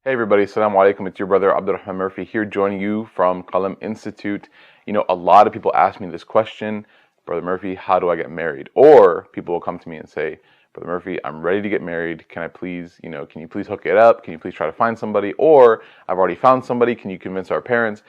Hey everybody, Assalamu alaikum. It's your brother AbdelRahman Murphy here joining you from Qalam Institute. A lot of people ask me this question, Brother Murphy, how do I get married? Or people will come to me and say, Brother Murphy, I'm ready to get married. Can you please hook it up? Can you please try to find somebody? Or I've already found somebody. Can you convince our parents?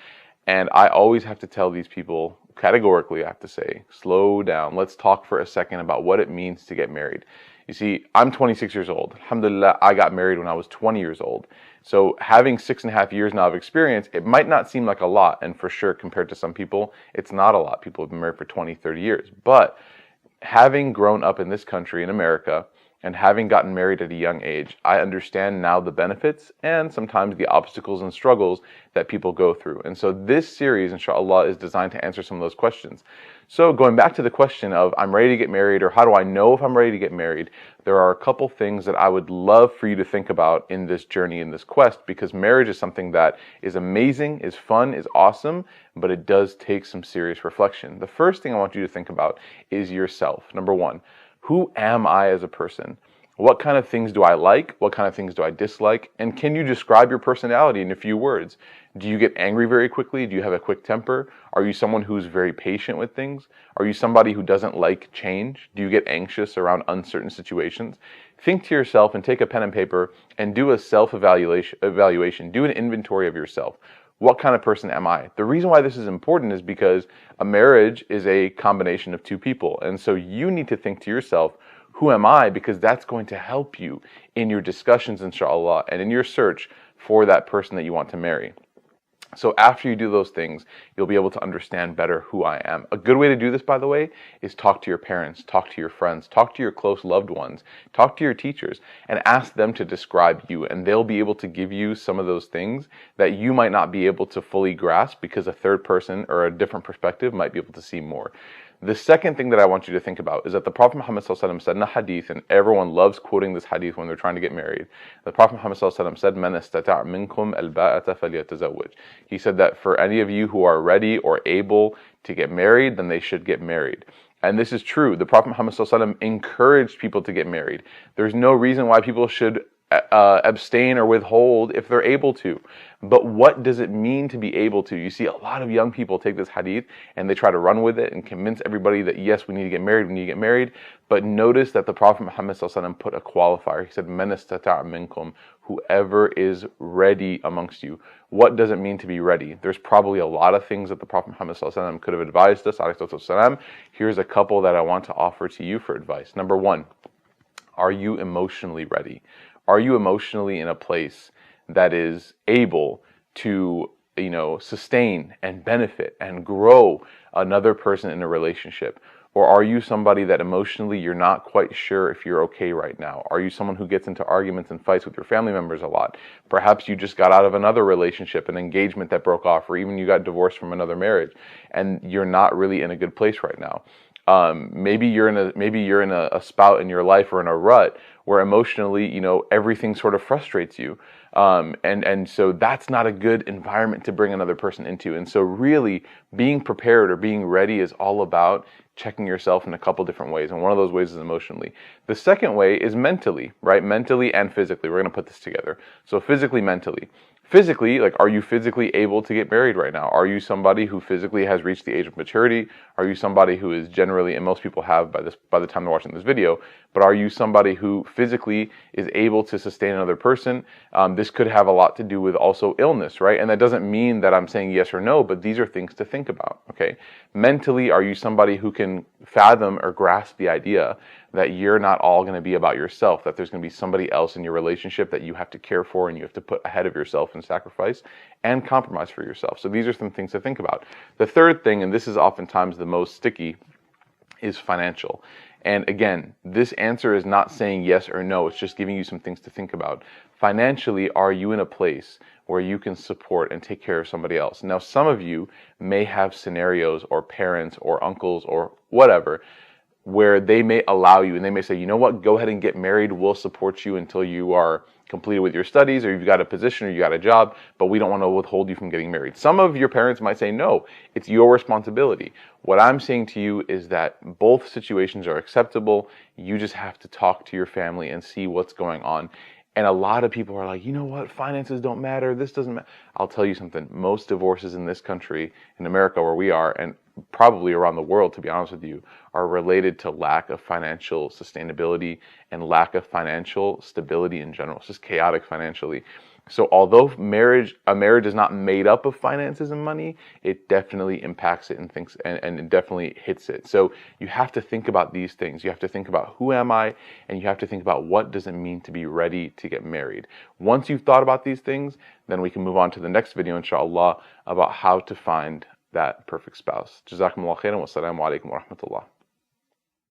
And I always have to tell these people, categorically, I have to say, slow down. Let's talk for a second about what it means to get married. You see, I'm 26 years old. Alhamdulillah, I got married when I was 20 years old. So having 6.5 years now of experience, it might not seem like a lot. And for sure, compared to some people, it's not a lot. People have been married for 20, 30 years. But having grown up in this country, in America, and having gotten married at a young age, I understand now the benefits and sometimes the obstacles and struggles that people go through. And so this series, inshallah, is designed to answer some of those questions. So going back to the question of I'm ready to get married, or how do I know if I'm ready to get married, there are a couple things that I would love for you to think about in this journey, in this quest, because marriage is something that is amazing, is fun, is awesome, but it does take some serious reflection. The first thing I want you to think about is yourself. Number one, who am I as a person? What kind of things do I like? What kind of things do I dislike? And can you describe your personality in a few words? Do you get angry very quickly? Do you have a quick temper? Are you someone who's very patient with things? Are you somebody who doesn't like change? Do you get anxious around uncertain situations? Think to yourself and take a pen and paper and do a self-evaluation. Do an inventory of yourself. What kind of person am I? The reason why this is important is because a marriage is a combination of two people. And so you need to think to yourself, who am I? Because that's going to help you in your discussions, inshallah, and in your search for that person that you want to marry. So after you do those things, you'll be able to understand better who I am. A good way to do this, by the way, is talk to your parents, talk to your friends, talk to your close loved ones, talk to your teachers, and ask them to describe you. And they'll be able to give you some of those things that you might not be able to fully grasp because a third person or a different perspective might be able to see more. The second thing that I want you to think about is that the Prophet Muhammad ﷺ said in a hadith, and everyone loves quoting this hadith when they're trying to get married. The Prophet Muhammad ﷺ said, "Man istata' minkum al-ba'ata falyatazawwaj." He said that for any of you who are ready or able to get married, then they should get married. And this is true. The Prophet Muhammad ﷺ encouraged people to get married. There's no reason why people should abstain or withhold if they're able to. But what does it mean to be able to? You see, a lot of young people take this hadith and they try to run with it and convince everybody that yes, we need to get married, we need to get married. But notice that the Prophet Muhammad ﷺ put a qualifier. He said, "Man istata' minkum," whoever is ready amongst you. What does it mean to be ready? There's probably a lot of things that the Prophet Muhammad ﷺ could have advised us. Here's a couple that I want to offer to you for advice. Number one, are you emotionally ready? Are you emotionally in a place that is able to, sustain and benefit and grow another person in a relationship? Or are you somebody that emotionally you're not quite sure if you're okay right now? Are you someone who gets into arguments and fights with your family members a lot? Perhaps you just got out of another relationship, an engagement that broke off, or even you got divorced from another marriage, and you're not really in a good place right now. Maybe you're in a spout in your life or in a rut where emotionally, everything sort of frustrates you. And so that's not a good environment to bring another person into. And so really being prepared or being ready is all about checking yourself in a couple different ways. And one of those ways is emotionally. The second way is mentally, right? Mentally and physically. We're going to put this together. So physically, mentally. Physically, are you physically able to get married right now? Are you somebody who physically has reached the age of maturity? Are you somebody who is generally, and most people have by the time they're watching this video, but are you somebody who physically is able to sustain another person? This could have a lot to do with also illness, right? And that doesn't mean that I'm saying yes or no, but these are things to think about, okay? Mentally, are you somebody who can fathom or grasp the idea that you're not all going to be about yourself, that there's going to be somebody else in your relationship that you have to care for and you have to put ahead of yourself and sacrifice and compromise for yourself? So these are some things to think about. The third thing, and this is oftentimes the most sticky, is financial. And again, this answer is not saying yes or no, it's just giving you some things to think about. Financially, are you in a place where you can support and take care of somebody else? Now, some of you may have scenarios or parents or uncles or whatever where they may allow you and they may say, you know what, go ahead and get married. We'll support you until you are completed with your studies or you've got a position or you got a job, but we don't want to withhold you from getting married. Some of your parents might say, no, it's your responsibility. What I'm saying to you is that both situations are acceptable. You just have to talk to your family and see what's going on. And a lot of people are like, you know what, finances don't matter, this doesn't matter. I'll tell you something, most divorces in this country, in America where we are, and probably around the world, to be honest with you, are related to lack of financial sustainability and lack of financial stability in general. It's just chaotic financially. So although a marriage is not made up of finances and money, it definitely impacts it and it definitely hits it. So you have to think about these things. You have to think about who am I, and you have to think about what does it mean to be ready to get married. Once you've thought about these things, then we can move on to the next video, inshallah, about how to find that perfect spouse. Jazakumullah khairan wa assalamu alaikum wa rahmatullah.